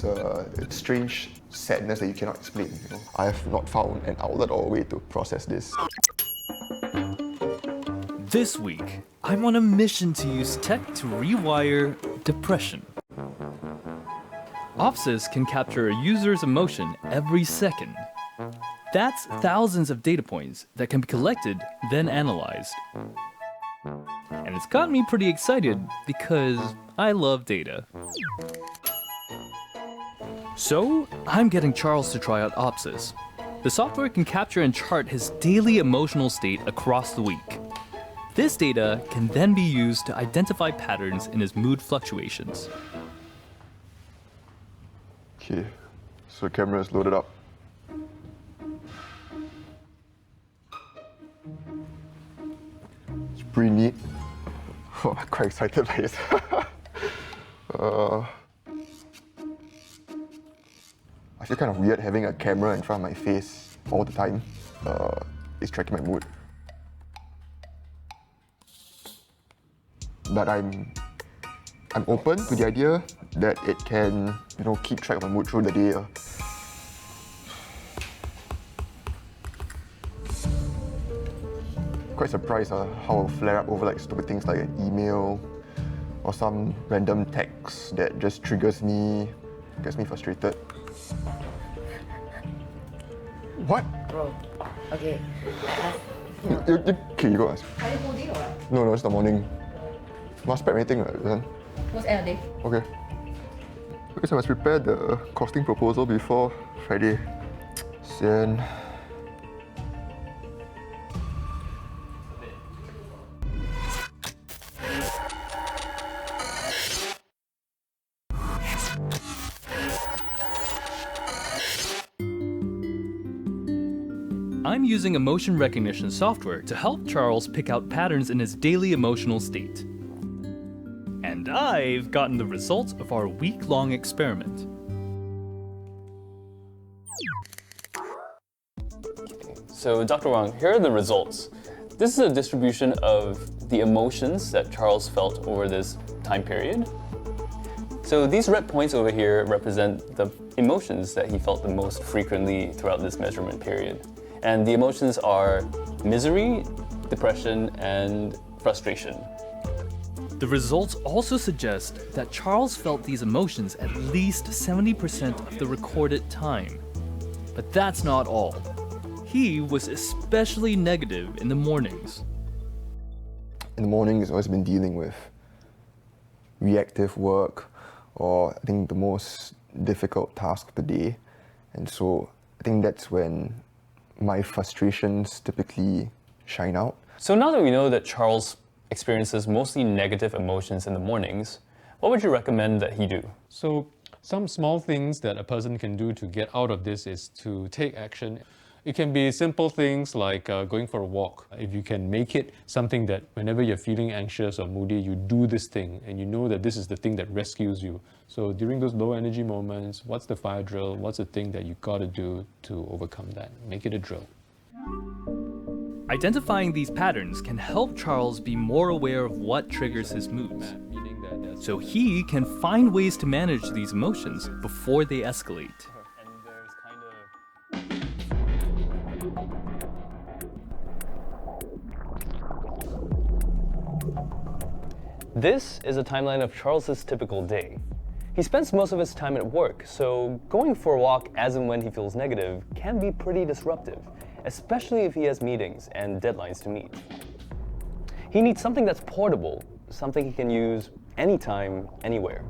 this strange sadness that you cannot explain. I have not found an outlet or a way to process this. This week, I'm on a mission to use tech to rewire depression. Opsis can capture a user's emotion every second. That's thousands of data points that can be collected, then analyzed. And it's got me pretty excited because I love data. So, I'm getting Charles to try out Opsis. The software can capture and chart his daily emotional state across the week. This data can then be used to identify patterns in his mood fluctuations. Okay, so the camera is loaded up. It's pretty neat. Oh, I'm quite excited by it. I feel kind of weird having a camera in front of my face all the time. It's tracking my mood. But I'm open to the idea that it can, keep track of my mood through the day. Quite surprised how I'll flare up over stupid things like an email or some random text that just triggers me, gets me frustrated. What? Bro, okay. Okay, you go ask. Are you holding or what? No, it's the morning. Must prep anything, right? What's end of day? Okay. Because I must prepare the costing proposal before Friday. Sian. I'm using emotion recognition software to help Charles pick out patterns in his daily emotional state. And I've gotten the results of our week-long experiment. So, Dr. Wang, here are the results. This is a distribution of the emotions that Charles felt over this time period. So these red points over here represent the emotions that he felt the most frequently throughout this measurement period. And the emotions are misery, depression, and frustration. The results also suggest that Charles felt these emotions at least 70% of the recorded time. But that's not all. He was especially negative in the mornings. In the morning, he's always been dealing with reactive work, or I think the most difficult task of the day. And so I think that's when my frustrations typically shine out. So now that we know that Charles experiences mostly negative emotions in the mornings, what would you recommend that he do? So some small things that a person can do to get out of this is to take action. It can be simple things like going for a walk. If you can make it something that whenever you're feeling anxious or moody, you do this thing and you know that this is the thing that rescues you. So during those low energy moments, what's the fire drill? What's the thing that you gotta do to overcome that? Make it a drill. Identifying these patterns can help Charles be more aware of what triggers his moods, so he can find ways to manage these emotions before they escalate. This is a timeline of Charles's typical day. He spends most of his time at work, so going for a walk as and when he feels negative can be pretty disruptive, especially if he has meetings and deadlines to meet. He needs something that's portable, something he can use anytime, anywhere.